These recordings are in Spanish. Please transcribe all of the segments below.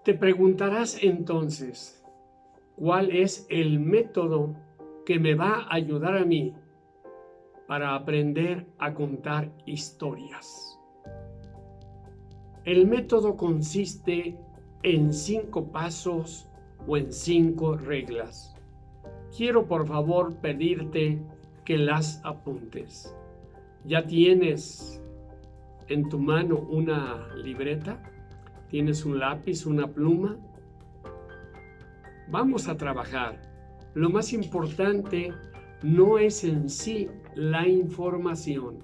Te preguntarás entonces, ¿cuál es el método que me va a ayudar a mí para aprender a contar historias? El método consiste en 5 pasos o en 5 reglas. Quiero por favor pedirte que las apuntes. ¿Ya tienes en tu mano una libreta? ¿Tienes un lápiz, una pluma? Vamos a trabajar. Lo más importante no es en sí la información.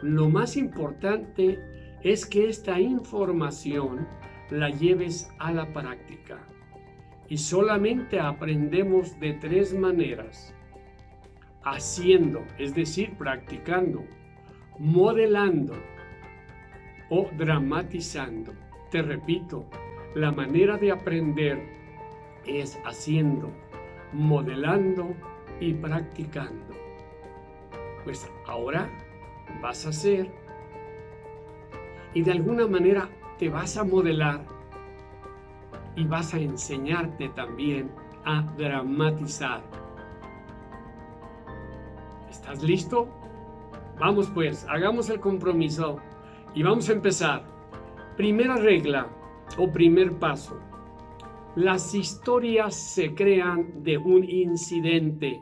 Lo más importante es que esta información la lleves a la práctica. Y solamente aprendemos de 3 maneras. Haciendo, es decir, practicando, modelando o dramatizando. Te repito, la manera de aprender es haciendo, modelando y practicando. Pues ahora vas a hacer y de alguna manera te vas a modelar y vas a enseñarte también a dramatizar. ¿Estás listo? Vamos pues, hagamos el compromiso y vamos a empezar. Primera regla o primer paso. Las historias se crean de un incidente,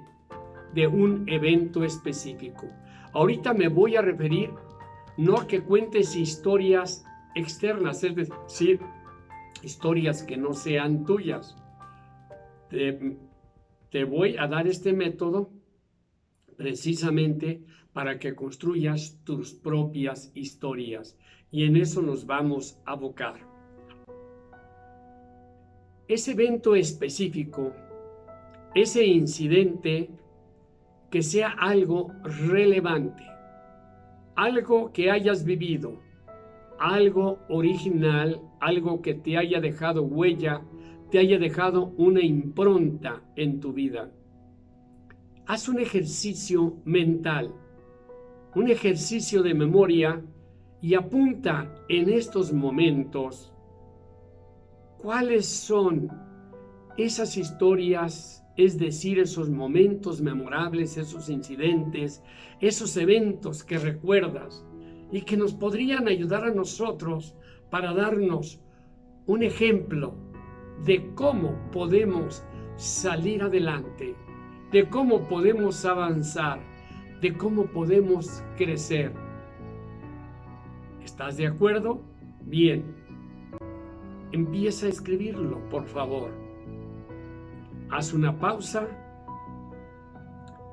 de un evento específico. Ahorita me voy a referir no a que cuentes historias externas, es decir, historias que no sean tuyas. Te voy a dar este método precisamente para que construyas tus propias historias, y en eso nos vamos a abocar. Ese evento específico, ese incidente, que sea algo relevante, algo que hayas vivido, algo original, algo que te haya dejado huella, te haya dejado una impronta en tu vida. Haz un ejercicio mental, un ejercicio de memoria y apunta en estos momentos cuáles son esas historias, es decir, esos momentos memorables, esos incidentes, esos eventos que recuerdas y que nos podrían ayudar a nosotros para darnos un ejemplo de cómo podemos salir adelante, de cómo podemos avanzar, de cómo podemos crecer. ¿Estás de acuerdo? Bien. Empieza a escribirlo, por favor. Haz una pausa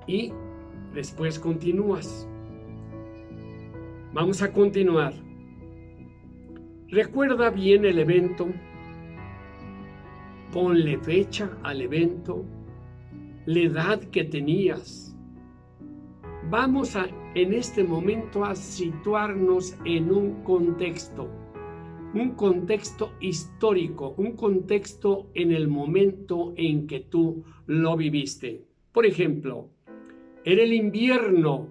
y después continúas. Vamos a continuar. Recuerda bien el evento. Ponle fecha al evento, la edad que tenías. Vamos en este momento a situarnos en un contexto histórico, un contexto en el momento en que tú lo viviste. Por ejemplo, era el invierno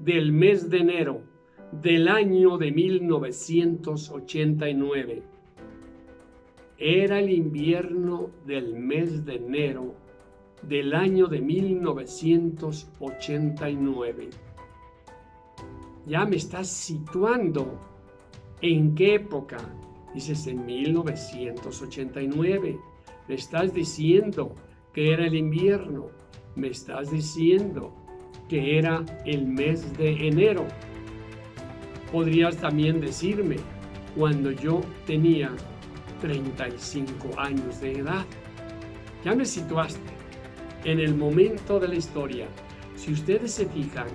del mes de enero del año de 1989. Era el invierno del mes de enero del año de 1989. Ya me estás situando. ¿En qué época? Dices en 1989. Me estás diciendo que era el invierno. Me estás diciendo que era el mes de enero. Podrías también decirme cuando yo tenía 35 años de edad. Ya me situaste en el momento de la historia. Si ustedes se fijan,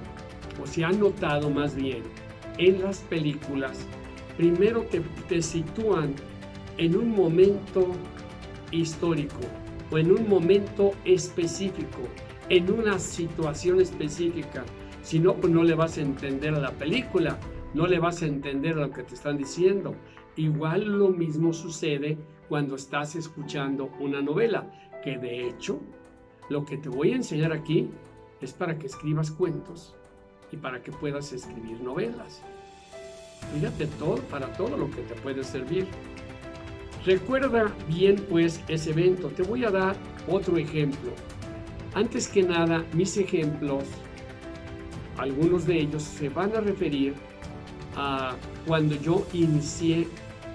o se han notado más bien, en las películas, primero te sitúan en un momento histórico o en un momento específico, en una situación específica. Si no, pues no le vas a entender a la película, no le vas a entender a lo que te están diciendo. Igual lo mismo sucede cuando estás escuchando una novela, que de hecho, lo que te voy a enseñar aquí es para que escribas cuentos y para que puedas escribir novelas. Fíjate para todo lo que te puede servir. Recuerda bien pues ese evento. Te voy a dar otro ejemplo. Antes que nada, mis ejemplos, algunos de ellos se van a referir a cuando yo inicié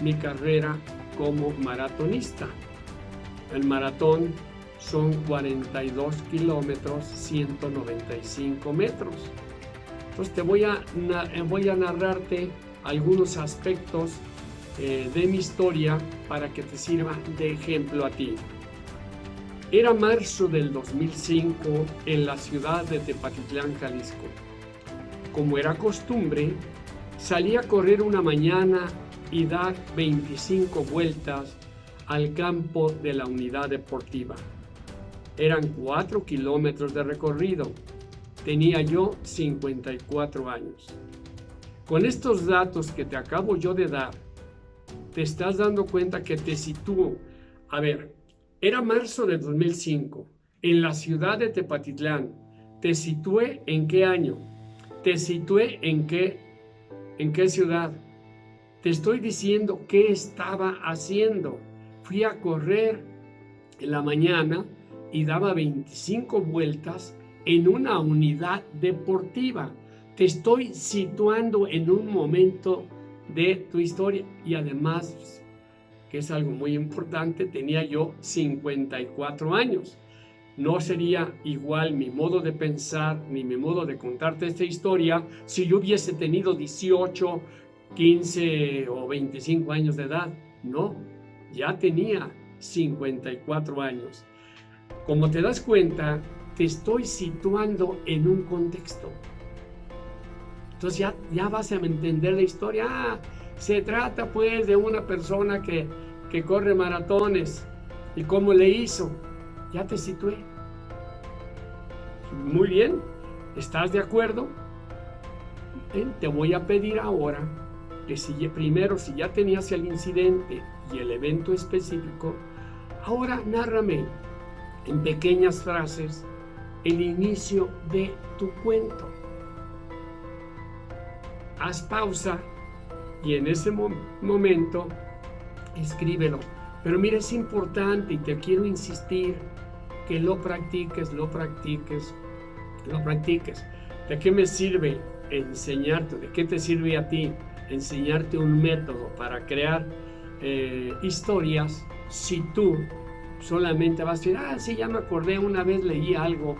mi carrera como maratonista. El maratón son 42 kilómetros, 195 metros. Entonces voy a narrarte algunos aspectos de mi historia para que te sirva de ejemplo a ti. Era marzo del 2005 en la ciudad de Tepatitlán, Jalisco. Como era costumbre, salí a correr una mañana y dar 25 vueltas al campo de la unidad deportiva. Eran 4 kilómetros de recorrido. Tenía yo 54 años. Con estos datos que te acabo yo de dar, te estás dando cuenta que te sitúo. A ver, era marzo de 2005, en la ciudad de Tepatitlán. ¿Te situé en qué año? ¿Te situé en qué ciudad? Te estoy diciendo qué estaba haciendo. Fui a correr en la mañana y daba 25 vueltas en una unidad deportiva. Te estoy situando en un momento de tu historia y además, que es algo muy importante, tenía yo 54 años. No sería igual mi modo de pensar ni mi modo de contarte esta historia si yo hubiese tenido 18, 15 o 25 años de edad. No, ya tenía 54 años. Como te das cuenta, te estoy situando en un contexto. Entonces ya vas a entender la historia. Se trata pues de una persona que corre maratones y cómo le hizo. Ya te situé. Muy bien, ¿estás de acuerdo? Te voy a pedir ahora que primero, si ya tenías el incidente y el evento específico, ahora nárrame en pequeñas frases el inicio de tu cuento. Haz pausa y en ese momento escríbelo. Pero mira, es importante y te quiero insistir que lo practiques. ¿De qué me sirve enseñarte? ¿De qué te sirve a ti enseñarte un método para crear historias si tú solamente vas a decir, sí, ya me acordé, una vez leí algo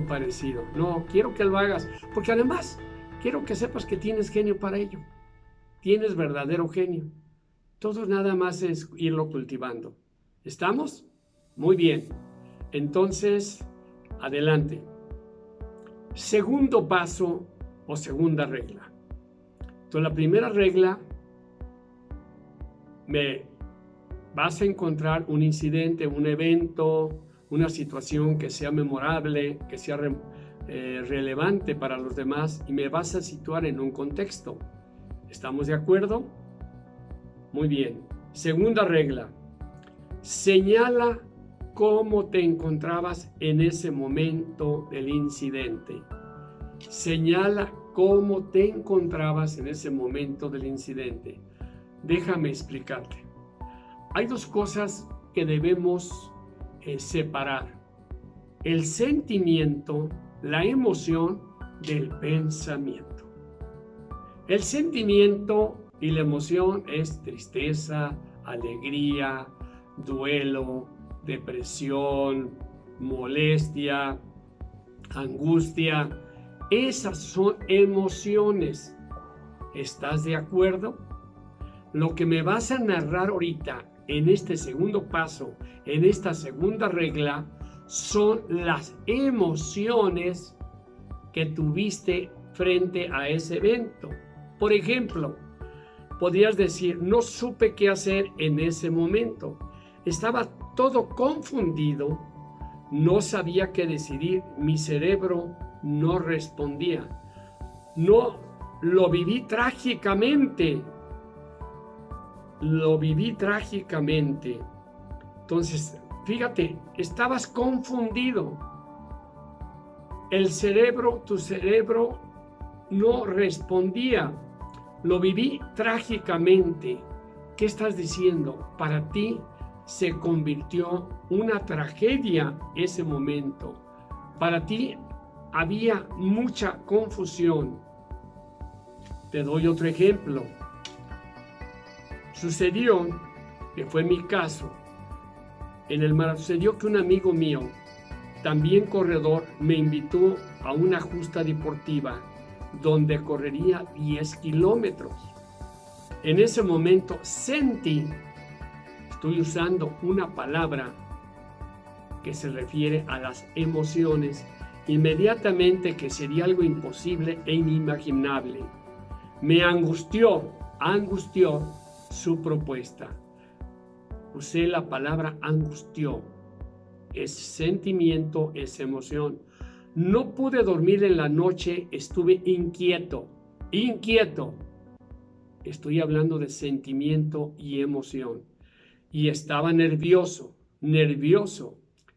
parecido? No, quiero que lo hagas, porque además quiero que sepas que tienes genio para ello. Tienes verdadero genio. Todo nada más es irlo cultivando. ¿Estamos? Muy bien. Entonces, adelante. Segundo paso o segunda regla. Entonces, la primera regla, vas a encontrar un incidente, un evento, una situación que sea memorable, que sea relevante para los demás y me vas a situar en un contexto. ¿Estamos de acuerdo? Muy bien. Segunda regla. Señala cómo te encontrabas en ese momento del incidente. Señala cómo te encontrabas en ese momento del incidente. Déjame explicarte. Hay dos cosas que debemos separar. El sentimiento, la emoción del pensamiento. El sentimiento y la emoción es tristeza, alegría, duelo, depresión, molestia, angustia. Esas son emociones. ¿Estás de acuerdo? Lo que me vas a narrar ahorita en este segundo paso, en esta segunda regla, son las emociones que tuviste frente a ese evento. Por ejemplo, podrías decir, no supe qué hacer en ese momento. Estaba todo confundido, no sabía qué decidir, mi cerebro no respondía. No, lo viví trágicamente. Entonces, fíjate, estabas confundido. Tu cerebro no respondía. Lo viví trágicamente. ¿Qué estás diciendo? Para ti se convirtió una tragedia ese momento. Para ti había mucha confusión. Te doy otro ejemplo. Sucedió, que fue mi caso, sucedió que un amigo mío, también corredor, me invitó a una justa deportiva donde correría 10 kilómetros. En ese momento sentí, estoy usando una palabra que se refiere a las emociones, inmediatamente que sería algo imposible e inimaginable. Me angustió su propuesta. Usé la palabra angustió. Es sentimiento, es emoción. No pude dormir en la noche, estuve inquieto. Estoy hablando de sentimiento y emoción. Y estaba nervioso.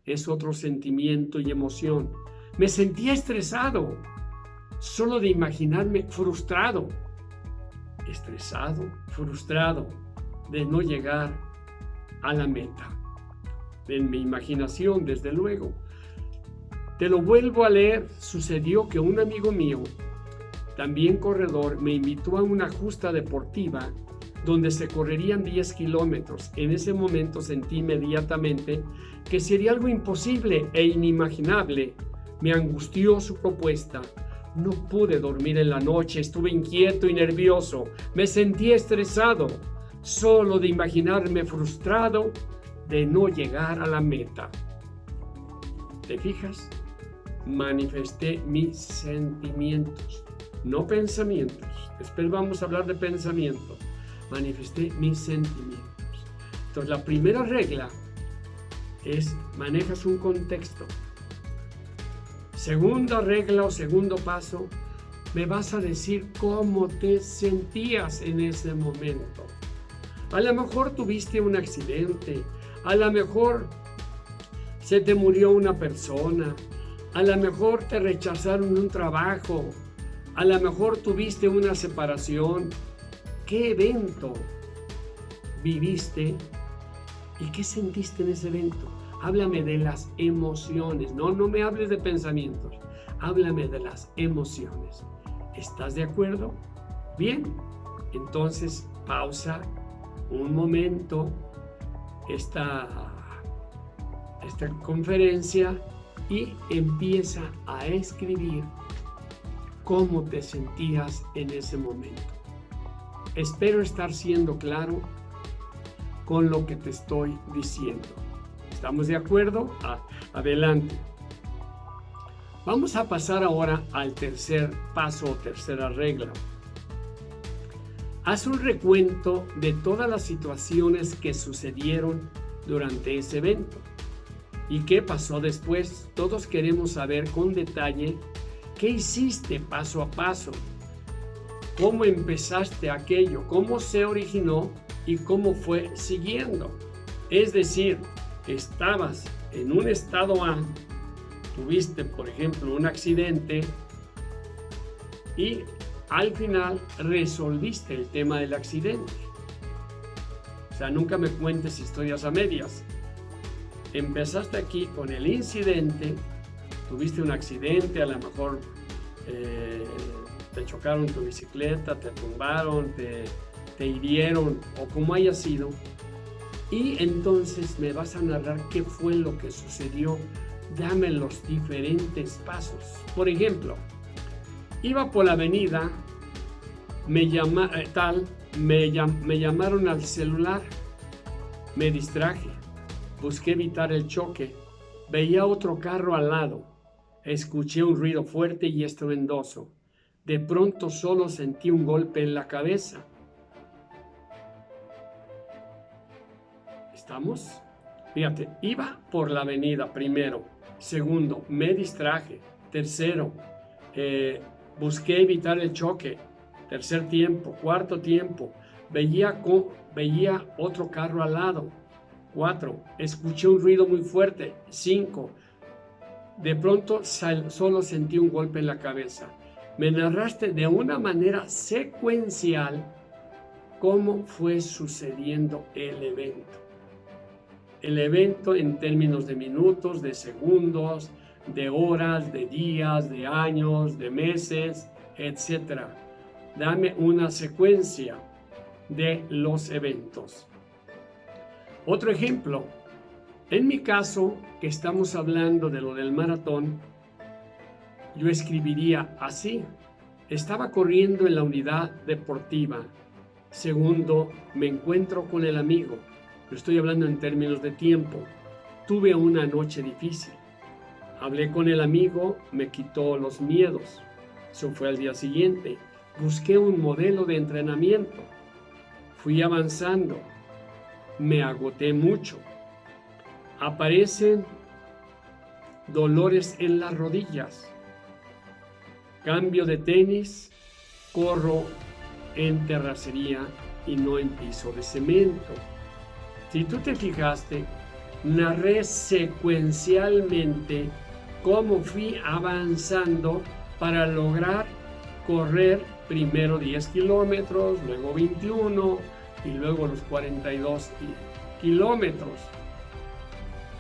Es otro sentimiento y emoción. Me sentía estresado, solo de imaginarme frustrado. Frustrado de no llegar a la meta. En mi imaginación, desde luego. Te lo vuelvo a leer. Sucedió que un amigo mío, también corredor, me invitó a una justa deportiva donde se correrían 10 kilómetros. En ese momento sentí inmediatamente que sería algo imposible e inimaginable. Me angustió su propuesta. No pude dormir en la noche, estuve inquieto y nervioso. Me sentí estresado, solo de imaginarme frustrado de no llegar a la meta. ¿Te fijas? Manifesté mis sentimientos, no pensamientos. Después vamos a hablar de pensamiento. Manifesté mis sentimientos. Entonces, la primera regla es: manejas un contexto. Segunda regla o segundo paso, me vas a decir cómo te sentías en ese momento. A lo mejor tuviste un accidente, a lo mejor se te murió una persona, a lo mejor te rechazaron un trabajo, a lo mejor tuviste una separación. ¿Qué evento viviste y qué sentiste en ese evento? Háblame de las emociones, no me hables de pensamientos, háblame de las emociones. ¿Estás de acuerdo? Bien, entonces pausa un momento esta conferencia y empieza a escribir cómo te sentías en ese momento. Espero estar siendo claro con lo que te estoy diciendo. ¿Estamos de acuerdo? Adelante. Vamos a pasar ahora al tercer paso o tercera regla. Haz un recuento de todas las situaciones que sucedieron durante ese evento. ¿Y qué pasó después? Todos queremos saber con detalle qué hiciste paso a paso, cómo empezaste aquello, cómo se originó y cómo fue siguiendo. Es decir, estabas en un estado A, tuviste, por ejemplo, un accidente y al final resolviste el tema del accidente. O sea, nunca me cuentes historias a medias. Empezaste aquí con el incidente, tuviste un accidente, a lo mejor te chocaron tu bicicleta, te tumbaron, te hirieron o como haya sido. Y entonces me vas a narrar qué fue lo que sucedió. Dame los diferentes pasos. Por ejemplo, iba por la avenida, me llamaron al celular, me distraje, busqué evitar el choque, veía otro carro al lado, escuché un ruido fuerte y estruendoso. De pronto solo sentí un golpe en la cabeza. ¿Estamos? Fíjate, iba por la avenida primero. Segundo, me distraje. Tercero, busqué evitar el choque. Tercer tiempo. Cuarto tiempo, veía otro carro al lado. 4, escuché un ruido muy fuerte. 5, de pronto solo sentí un golpe en la cabeza. Me narraste de una manera secuencial cómo fue sucediendo el evento. El evento en términos de minutos, de segundos, de horas, de días, de años, de meses, etc. Dame una secuencia de los eventos. Otro ejemplo, en mi caso, que estamos hablando de lo del maratón, yo escribiría así: estaba corriendo en la unidad deportiva. Segundo, me encuentro con el amigo. Yo estoy hablando en términos de tiempo. Tuve una noche difícil. Hablé con el amigo, me quitó los miedos. Eso fue al día siguiente. Busqué un modelo de entrenamiento. Fui avanzando. Me agoté mucho. Aparecen dolores en las rodillas. Cambio de tenis. Corro en terracería y no en piso de cemento. Si tú te fijaste, narré secuencialmente cómo fui avanzando para lograr correr primero 10 kilómetros, luego 21 y luego los 42 kilómetros.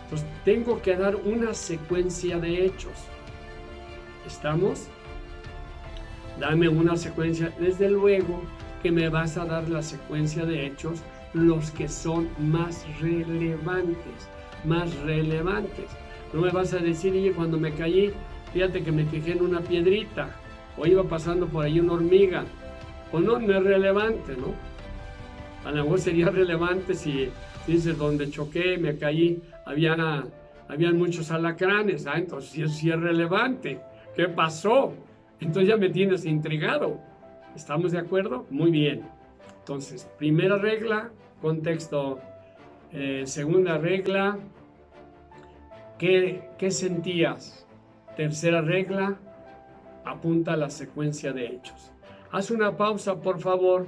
Entonces tengo que dar una secuencia de hechos. ¿Estamos? Dame una secuencia. Desde luego que me vas a dar la secuencia de hechos, los que son más relevantes. No me vas a decir, oye, cuando me caí, fíjate que me fijé en una piedrita, o iba pasando por ahí una hormiga. Pues no, no es relevante, ¿no? A lo mejor sería relevante si dices, donde choqué, me caí, habían muchos alacranes. Entonces sí es relevante. ¿Qué pasó? Entonces ya me tienes intrigado. ¿Estamos de acuerdo? Muy bien. Entonces, primera regla, contexto. Segunda regla, ¿qué sentías? Tercera regla, apunta la secuencia de hechos. Haz una pausa, por favor,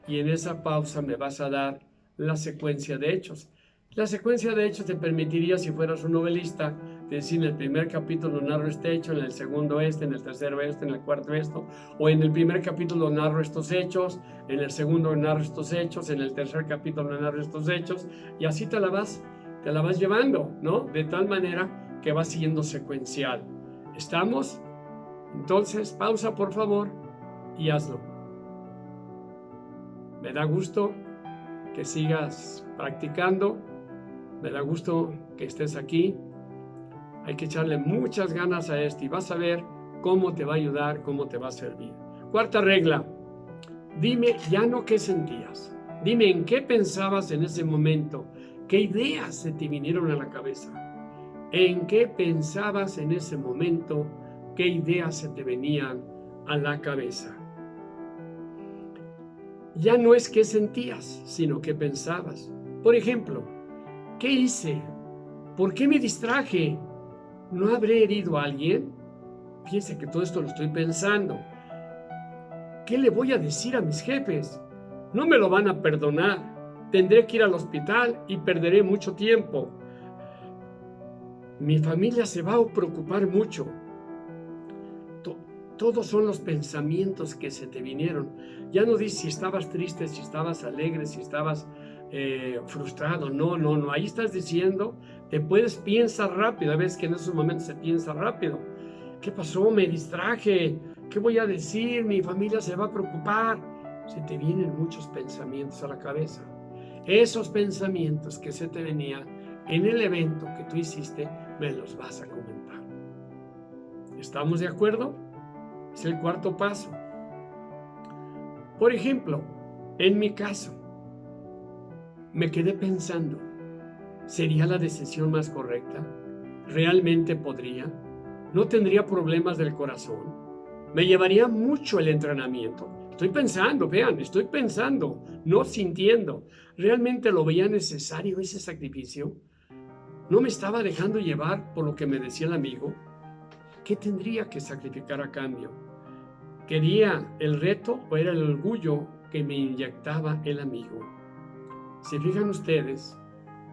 y en esa pausa me vas a dar la secuencia de hechos. La secuencia de hechos te permitiría, si fueras un novelista, decir: en el primer capítulo narro este hecho, en el segundo este, en el tercero este, en el cuarto esto, o en el primer capítulo narro estos hechos, en el segundo narro estos hechos, en el tercer capítulo narro estos hechos, y así te la vas llevando, ¿no? De tal manera que va siendo secuencial. ¿Estamos? Entonces, pausa, por favor, y hazlo. Me da gusto que sigas practicando. Me da gusto que estés aquí. Hay que echarle muchas ganas a esto y vas a ver cómo te va a ayudar, cómo te va a servir. Cuarta regla. Dime ya no qué sentías. Dime en qué pensabas en ese momento. ¿Qué ideas se te vinieron a la cabeza? ¿En qué pensabas en ese momento? ¿Qué ideas se te venían a la cabeza? Ya no es qué sentías, sino qué pensabas. Por ejemplo, ¿qué hice? ¿Por qué me distraje? ¿No habré herido a alguien? Fíjense que todo esto lo estoy pensando. ¿Qué le voy a decir a mis jefes? No me lo van a perdonar. Tendré que ir al hospital y perderé mucho tiempo. Mi familia se va a preocupar mucho. Todos son los pensamientos que se te vinieron. Ya no dices si estabas triste, si estabas alegre, si estabas frustrado. No. Ahí estás diciendo, piensa rápido. A veces que en esos momentos se piensa rápido. ¿Qué pasó? Me distraje. ¿Qué voy a decir? Mi familia se va a preocupar. Se te vienen muchos pensamientos a la cabeza. Esos pensamientos que se te venían en el evento que tú hiciste, me los vas a comentar. ¿Estamos de acuerdo? Es el cuarto paso. Por ejemplo, en mi caso, me quedé pensando, ¿sería la decisión más correcta? ¿Realmente podría? ¿No tendría problemas del corazón? ¿Me llevaría mucho el entrenamiento? Estoy pensando, vean, estoy pensando, no sintiendo. ¿Realmente lo veía necesario ese sacrificio? ¿No me estaba dejando llevar por lo que me decía el amigo? ¿Qué tendría que sacrificar a cambio? ¿Quería el reto o era el orgullo que me inyectaba el amigo? Se fijan ustedes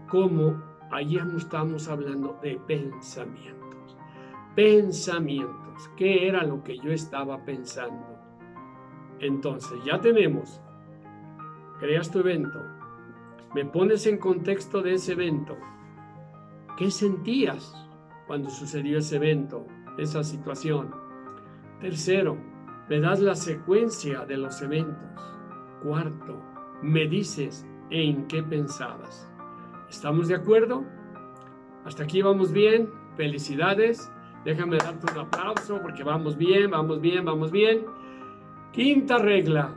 cómo allí estamos hablando de pensamientos. Pensamientos. ¿Qué era lo que yo estaba pensando? Entonces ya tenemos creas tu evento, me pones en contexto de ese evento. ¿Qué sentías cuando sucedió ese evento, esa situación? Tercero, me das la secuencia de los eventos. Cuarto, me dices en qué pensabas. ¿Estamos de acuerdo? Hasta aquí vamos bien. Felicidades. Déjame darte un aplauso porque vamos bien, vamos bien, vamos bien. Quinta regla.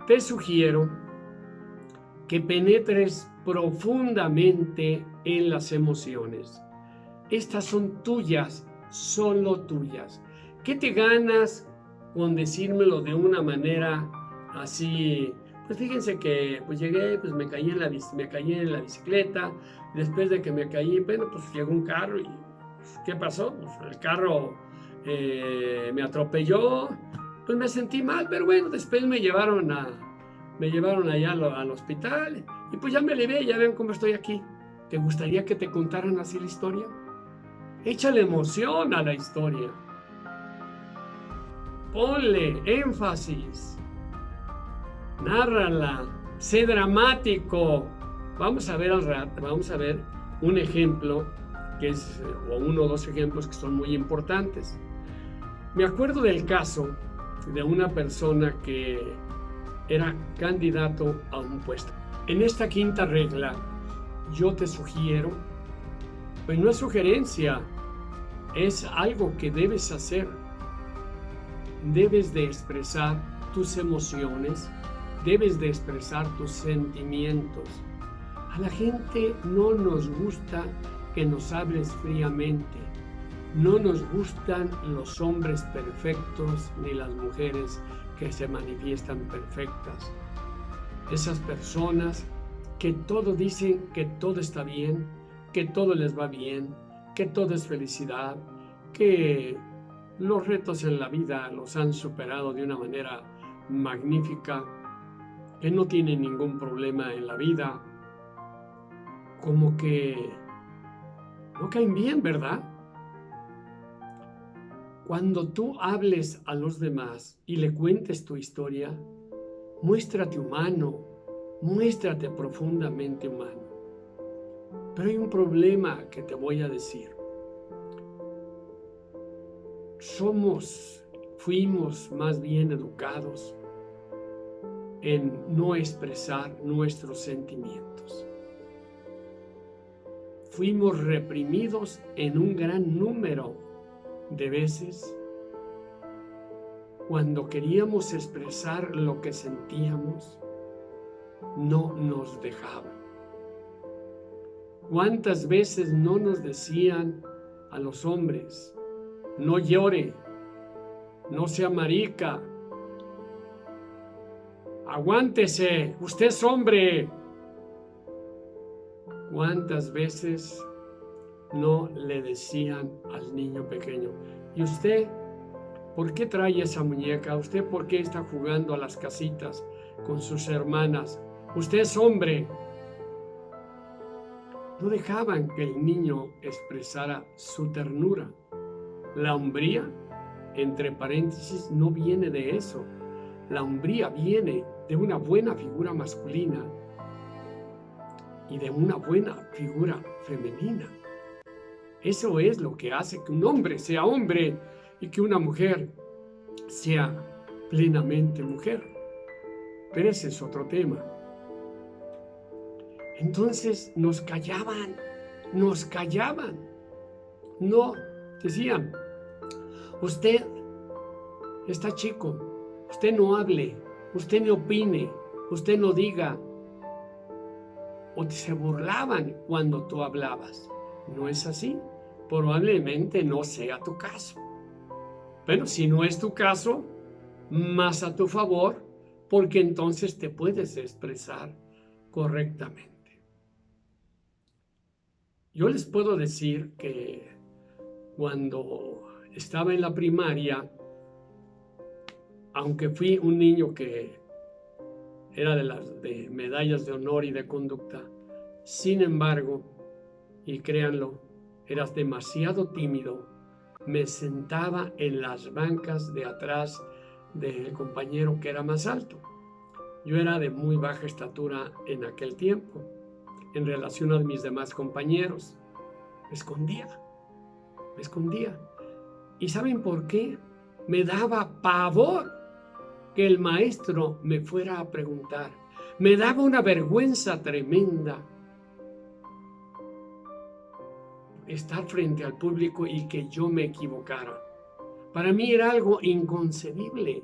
Te sugiero que penetres profundamente en las emociones. Estas son tuyas, solo tuyas. ¿Qué te ganas con decírmelo de una manera así? Pues fíjense que pues llegué, pues me caí en la bicicleta. Después de que me caí, bueno, pues llegó un carro y pues, ¿qué pasó? Pues el carro me atropelló, pues me sentí mal, pero bueno, después me llevaron allá al hospital y pues ya me alivié, ya ven cómo estoy aquí. ¿Te gustaría que te contaran así la historia? Échale emoción a la historia. Ponle énfasis. Nárrala. Sé dramático. Vamos a ver un ejemplo o uno o dos ejemplos que son muy importantes. Me acuerdo del caso de una persona que era candidato a un puesto. En esta quinta regla, yo te sugiero, pues no es sugerencia, es algo que debes hacer. Debes de expresar tus emociones, debes de expresar tus sentimientos. A la gente no nos gusta que nos hables fríamente. No nos gustan los hombres perfectos ni las mujeres que se manifiestan perfectas. Esas personas que todo dicen que todo está bien, que todo les va bien, que todo es felicidad, que los retos en la vida los han superado de una manera magnífica, que no tienen ningún problema en la vida, como que no caen bien, ¿verdad? Cuando tú hables a los demás y le cuentes tu historia, muéstrate humano, muéstrate profundamente humano. Pero hay un problema que te voy a decir. Fuimos más bien educados en no expresar nuestros sentimientos. Fuimos reprimidos en un gran número de veces cuando queríamos expresar lo que sentíamos, no nos dejaban. ¿Cuántas veces no nos decían a los hombres, no llore, no sea marica, aguántese, usted es hombre? ¿Cuántas veces no le decían al niño pequeño, ¿y usted por qué trae esa muñeca? ¿Usted por qué está jugando a las casitas con sus hermanas? Usted es hombre. No dejaban que el niño expresara su ternura. La hombría, entre paréntesis, no viene de eso. La hombría viene de una buena figura masculina y de una buena figura femenina. Eso es lo que hace que un hombre sea hombre y que una mujer sea plenamente mujer. Pero ese es otro tema. Entonces nos callaban. No, decían, usted está chico, usted no hable, usted no opine, usted no diga. O se burlaban cuando tú hablabas. ¿No es así? Probablemente no sea tu caso. Pero si no es tu caso, más a tu favor, porque entonces te puedes expresar correctamente. Yo les puedo decir que cuando estaba en la primaria, aunque fui un niño que era de medallas de honor y de conducta, sin embargo, y créanlo, eras demasiado tímido, me sentaba en las bancas de atrás del compañero que era más alto. Yo era de muy baja estatura en aquel tiempo, en relación a mis demás compañeros. Me escondía, me escondía. ¿Y saben por qué? Me daba pavor que el maestro me fuera a preguntar. Me daba una vergüenza tremenda estar frente al público y que yo me equivocara. Para mí era algo inconcebible.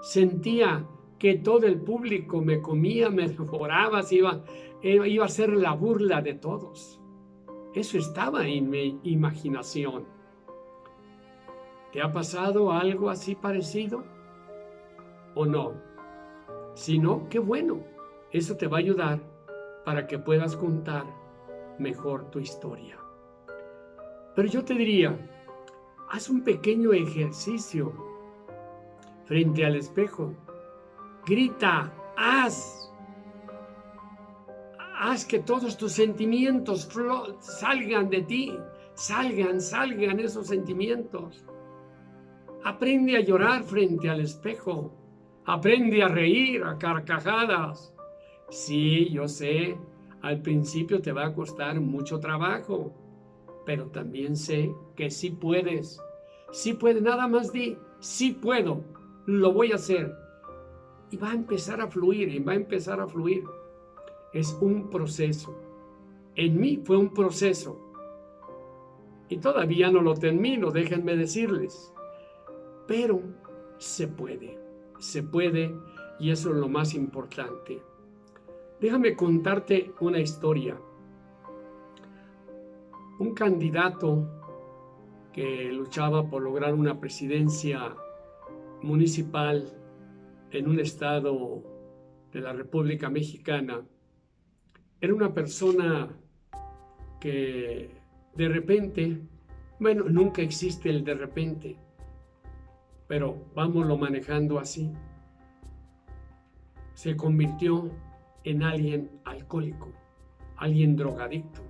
Sentía que todo el público me comía, me devoraba, iba a ser la burla de todos. Eso estaba en mi imaginación. ¿Te ha pasado algo así parecido o no? Si no, qué bueno. Eso te va a ayudar para que puedas contar mejor tu historia. Pero yo te diría, haz un pequeño ejercicio frente al espejo. Grita, haz que todos tus sentimientos salgan de ti, salgan esos sentimientos. Aprende a llorar frente al espejo, aprende a reír a carcajadas. Sí, yo sé, al principio te va a costar mucho trabajo, pero también sé que sí puedes, nada más di, sí puedo, lo voy a hacer. Y va a empezar a fluir, Es un proceso. En mí fue un proceso. Y todavía no lo termino, déjenme decirles. Pero se puede, y eso es lo más importante. Déjame contarte una historia. Un candidato que luchaba por lograr una presidencia municipal en un estado de la República Mexicana, era una persona que de repente, bueno, nunca existe el de repente, pero vámonos manejando así, se convirtió en alguien alcohólico, alguien drogadicto,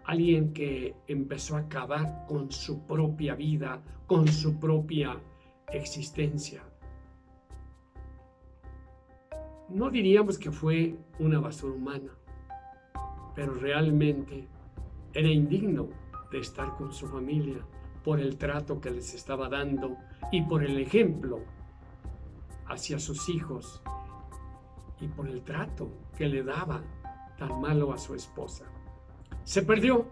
alguien que empezó a acabar con su propia vida, con su propia existencia. No diríamos que fue una basura humana, pero realmente era indigno de estar con su familia por el trato que les estaba dando y por el ejemplo hacia sus hijos y por el trato que le daba tan malo a su esposa. Se perdió.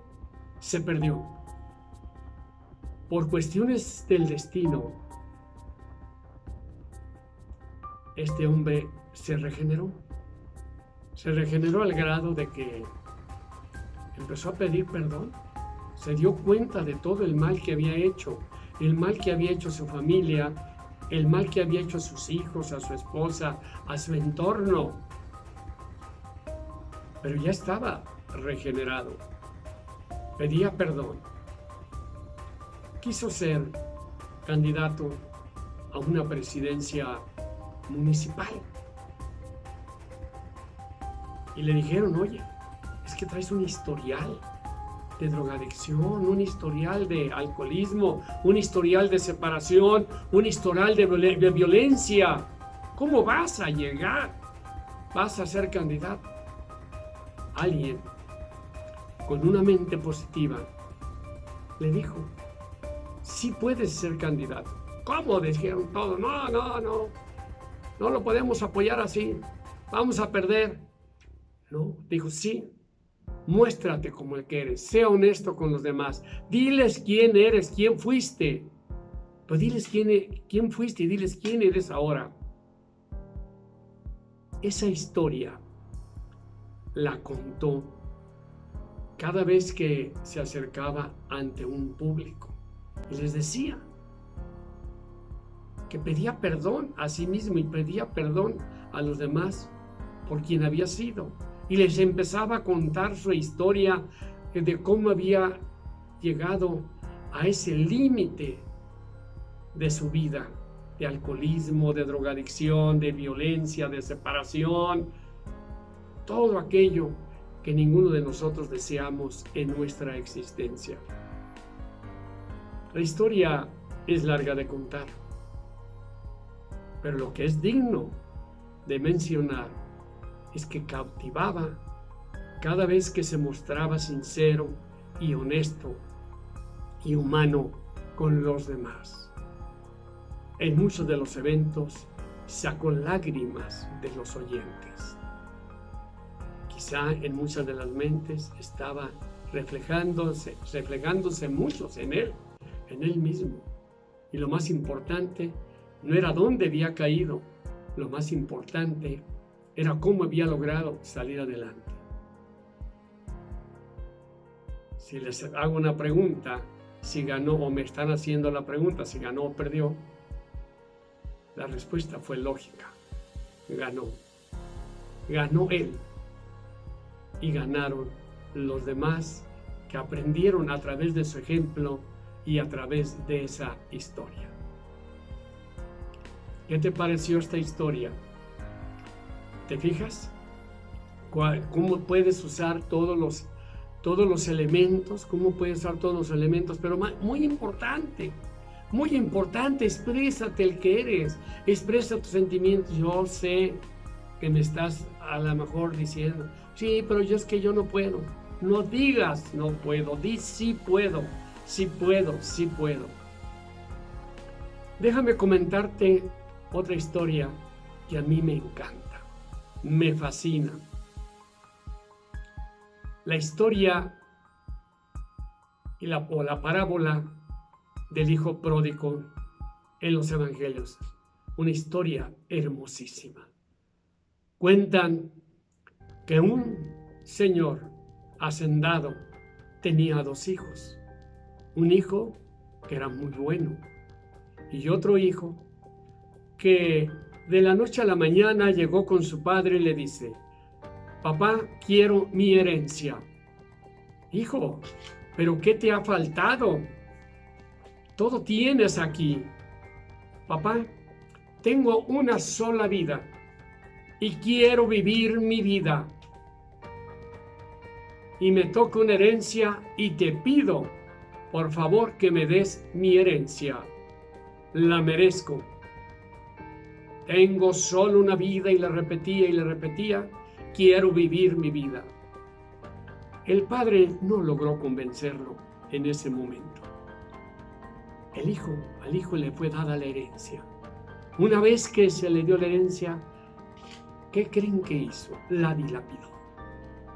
Por cuestiones del destino, este hombre se regeneró al grado de que empezó a pedir perdón. Se dio cuenta de todo el mal que había hecho, el mal que había hecho a su familia, el mal que había hecho a sus hijos, a su esposa, a su entorno. Pero ya estaba regenerado. Pedía perdón. Quiso ser candidato a una presidencia municipal. Y le dijeron, oye, es que traes un historial de drogadicción, un historial de alcoholismo, un historial de separación, un historial de violencia. ¿Cómo vas a llegar? ¿Vas a ser candidato? Alguien con una mente positiva le dijo, sí puedes ser candidato. ¿Cómo? Dijeron todos, no lo podemos apoyar así, vamos a perder. No, dijo, sí, muéstrate como el que eres, sea honesto con los demás, diles quién eres, quién fuiste, pues diles quién fuiste y diles quién eres ahora. Esa historia la contó cada vez que se acercaba ante un público y les decía que pedía perdón a sí mismo y pedía perdón a los demás por quien había sido. Y les empezaba a contar su historia de cómo había llegado a ese límite de su vida, de alcoholismo, de drogadicción, de violencia, de separación, todo aquello que ninguno de nosotros deseamos en nuestra existencia. La historia es larga de contar, pero lo que es digno de mencionar es que cautivaba cada vez que se mostraba sincero y honesto y humano con los demás. En muchos de los eventos sacó lágrimas de los oyentes. Quizá en muchas de las mentes estaba reflejándose muchos en él mismo. Y lo más importante no era dónde había caído, lo más importante era cómo había logrado salir adelante. Si les hago una pregunta, si ganó, o me están haciendo la pregunta, si ganó o perdió, la respuesta fue lógica. Ganó. Ganó él. Y ganaron los demás que aprendieron a través de su ejemplo y a través de esa historia. ¿Qué te pareció esta historia? ¿Te fijas? ¿Cómo puedes usar todos los elementos? ¿Cómo puedes usar todos los elementos? Pero muy importante, exprésate el que eres, expresa tus sentimientos. Yo sé que me estás a lo mejor diciendo, sí, pero es que yo no puedo. No digas no puedo, di sí puedo, sí puedo, sí puedo. Déjame comentarte otra historia que a mí me encanta, me fascina. La historia o la parábola del hijo pródigo en los evangelios. Una historia hermosísima. Cuentan que un señor hacendado tenía 2 hijos. Un hijo que era muy bueno y otro hijo que de la noche a la mañana llegó con su padre y le dice, papá, quiero mi herencia. Hijo, ¿pero qué te ha faltado? Todo tienes aquí. Papá, tengo una sola vida y quiero vivir mi vida. Y me toca una herencia y te pido, por favor, que me des mi herencia. La merezco. Tengo solo una vida, y le repetía, quiero vivir mi vida. El padre no logró convencerlo en ese momento. Al hijo le fue dada la herencia. Una vez que se le dio la herencia, ¿qué creen que hizo? La dilapidó.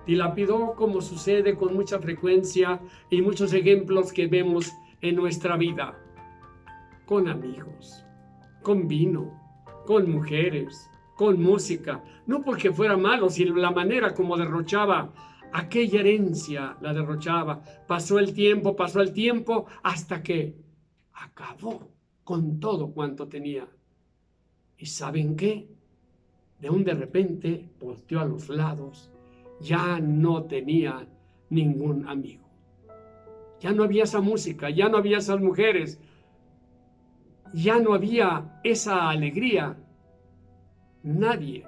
Dilapidó como sucede con mucha frecuencia y muchos ejemplos que vemos en nuestra vida. Con amigos, con vino, con mujeres, con música. No porque fuera malo, sino la manera como derrochaba aquella herencia, la derrochaba. Pasó el tiempo hasta que acabó con todo cuanto tenía. ¿Y saben qué? De repente volteó a los lados. Ya no tenía ningún amigo. Ya no había esa música, ya no había esas mujeres, ya no había esa alegría. Nadie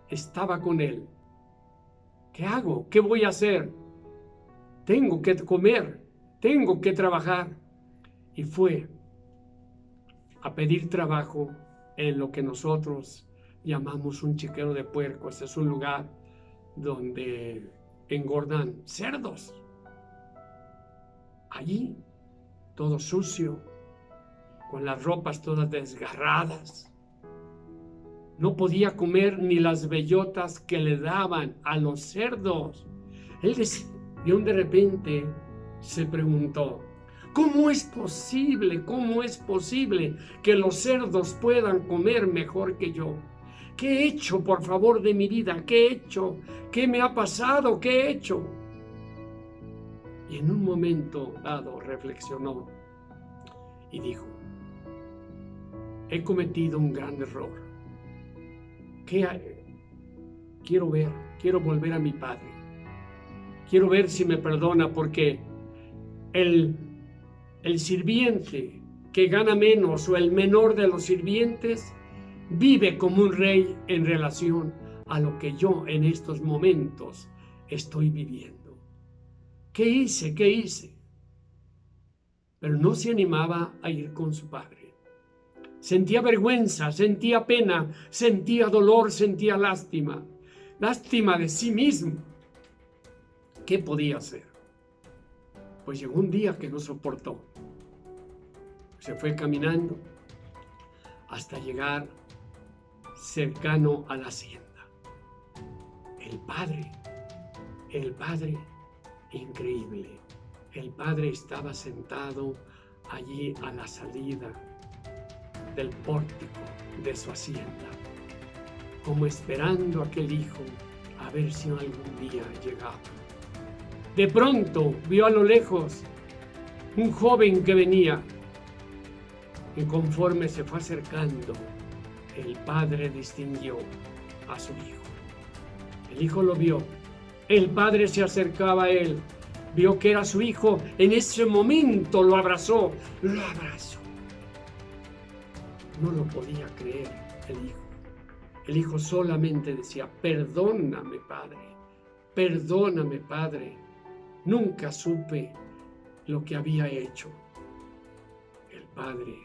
estaba con él. ¿Qué hago? ¿Qué voy a hacer? Tengo que comer, tengo que trabajar. Y fue a pedir trabajo en lo que nosotros llamamos un chiquero de puercos. Es un lugar donde engordan cerdos. Allí, todo sucio, con las ropas todas desgarradas. No podía comer ni las bellotas que le daban a los cerdos. Él de repente se preguntó, ¿cómo es posible que los cerdos puedan comer mejor que yo? ¿Qué he hecho, por favor, de mi vida? ¿Qué he hecho? ¿Qué me ha pasado? ¿Qué he hecho? Y en un momento dado reflexionó y dijo, he cometido un gran error. Quiero volver a mi padre. Quiero ver si me perdona, porque el sirviente que gana menos o el menor de los sirvientes vive como un rey en relación a lo que yo en estos momentos estoy viviendo. ¿Qué hice? Pero no se animaba a ir con su padre. Sentía vergüenza, sentía pena, sentía dolor, sentía lástima. Lástima de sí mismo. ¿Qué podía hacer? Pues llegó un día que no soportó. Se fue caminando hasta llegar cercano a la hacienda. El padre, increíble. El padre estaba sentado allí a la salida del pórtico de su hacienda, como esperando a aquel hijo a ver si algún día llegaba. De pronto vio a lo lejos un joven que venía, y conforme se fue acercando, el padre distinguió a su hijo. El hijo lo vio, el padre se acercaba a él, vio que era su hijo, en ese momento lo abrazó. No lo podía creer el hijo. El hijo solamente decía: perdóname, padre, perdóname, padre. Nunca supe lo que había hecho. El padre,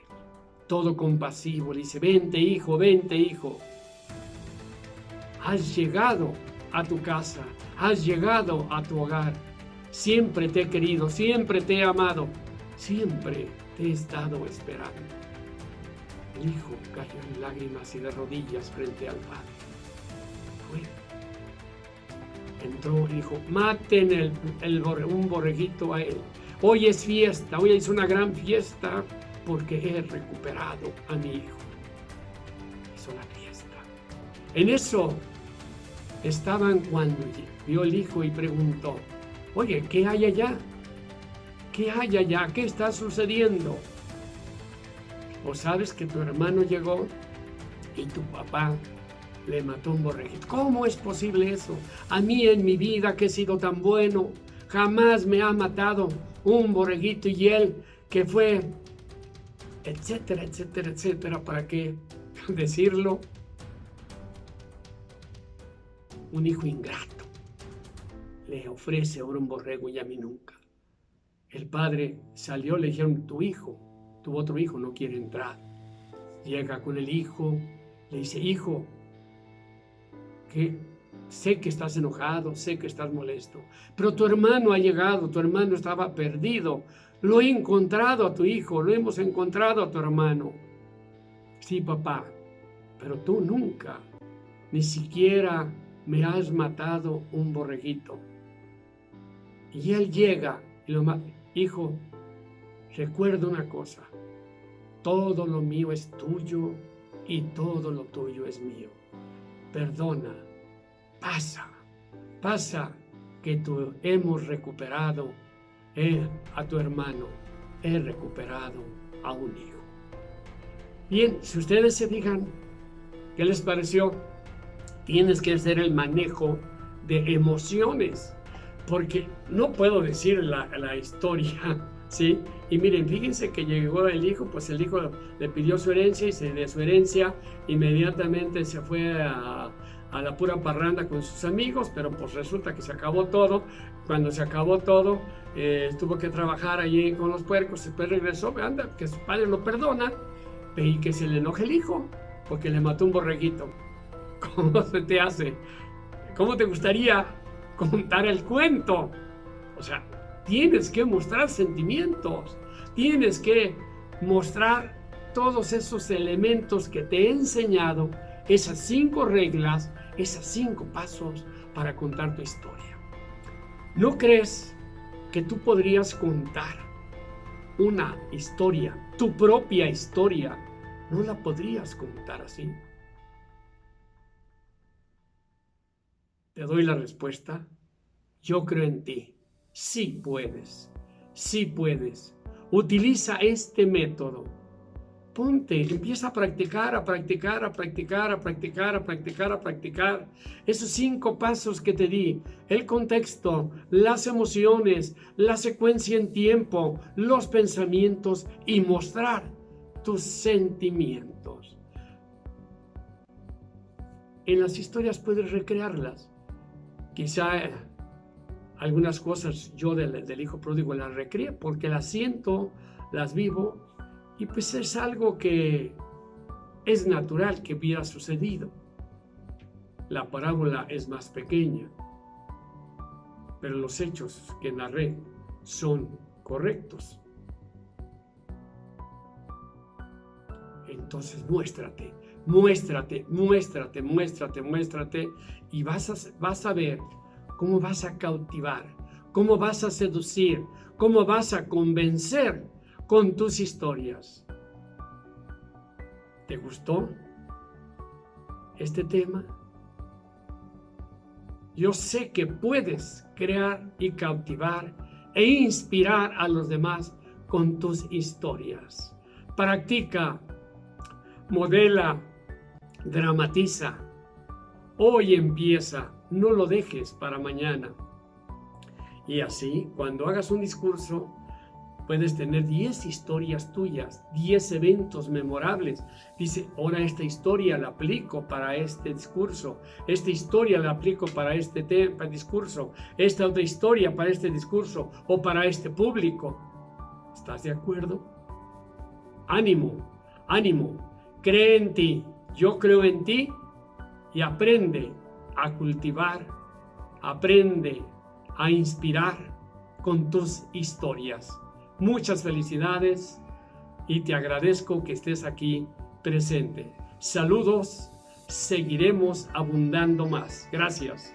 todo compasivo, le dice: vente, hijo, vente, hijo. Has llegado a tu casa, has llegado a tu hogar. Siempre te he querido, siempre te he amado, siempre te he estado esperando. El hijo cayó en lágrimas y de rodillas frente al padre. Entró y dijo: maten un borreguito a él. Hoy es fiesta, hoy es una gran fiesta porque he recuperado a mi hijo. Hizo la fiesta. En eso estaban cuando vio el hijo y preguntó: oye, ¿qué hay allá? ¿Qué hay allá? ¿Qué está sucediendo? ¿O sabes que tu hermano llegó y tu papá le mató un borreguito? ¿Cómo es posible eso? A mí en mi vida, que he sido tan bueno, jamás me ha matado un borreguito, y él que fue, etcétera, etcétera, etcétera. ¿Para qué decirlo? Un hijo ingrato le ofrece ahora un borrego y a mí nunca. El padre salió, le dijeron: tu otro hijo no quiere entrar. Llega con el hijo, le dice: hijo, que sé que estás enojado, sé que estás molesto, pero tu hermano ha llegado, tu hermano estaba perdido. Lo he encontrado a tu hijo, lo hemos encontrado a tu hermano. Sí, papá, pero tú nunca, ni siquiera me has matado un borreguito. Y él llega y lo mata. Hijo, recuerda una cosa: todo lo mío es tuyo y todo lo tuyo es mío. Perdona, pasa, que hemos recuperado a tu hermano, he recuperado a un hijo. Bien, si ustedes se fijan, ¿qué les pareció? Tienes que hacer el manejo de emociones, porque no puedo decir la historia, ¿sí? Y miren, fíjense que llegó el hijo, pues el hijo le pidió su herencia y de su herencia inmediatamente se fue a la pura parranda con sus amigos, pero pues resulta que se acabó todo. Cuando se acabó todo, tuvo que trabajar allí con los puercos, después regresó, anda, que su padre lo perdona, y que se le enoje el hijo, porque le mató un borreguito. ¿Cómo se te hace? ¿Cómo te gustaría contar el cuento? O sea, tienes que mostrar sentimientos, tienes que mostrar todos esos elementos que te he enseñado, esas 5 reglas, esos 5 pasos para contar tu historia. ¿No crees que tú podrías contar una historia, tu propia historia? ¿No la podrías contar así? Te doy la respuesta. Yo creo en ti. Sí puedes. Sí puedes. Utiliza este método. Ponte, empieza a practicar, a practicar, a practicar, a practicar, a practicar, a practicar. Esos 5 pasos que te di, el contexto, las emociones, la secuencia en tiempo, los pensamientos y mostrar tus sentimientos. En las historias puedes recrearlas. Quizá algunas cosas yo del hijo pródigo las recreé porque las siento, las vivo, y pues es algo que es natural que hubiera sucedido. La parábola es más pequeña, pero los hechos que narré son correctos. Entonces muéstrate y vas a ver cómo vas a cautivar, cómo vas a seducir, cómo vas a convencer con tus historias. ¿Te gustó este tema? Yo sé que puedes crear y cautivar e inspirar a los demás con tus historias. Practica, modela, dramatiza. Hoy empieza, no lo dejes para mañana. Y así, cuando hagas un discurso, puedes tener 10 historias tuyas, 10 eventos memorables. Dice, ahora esta historia la aplico para este discurso, esta historia la aplico para este discurso, esta otra historia para este discurso o para este público. ¿Estás de acuerdo? Ánimo, ánimo, cree en ti, yo creo en ti y aprende a cultivar, aprende a inspirar con tus historias. Muchas felicidades y te agradezco que estés aquí presente. Saludos, seguiremos abundando más. Gracias.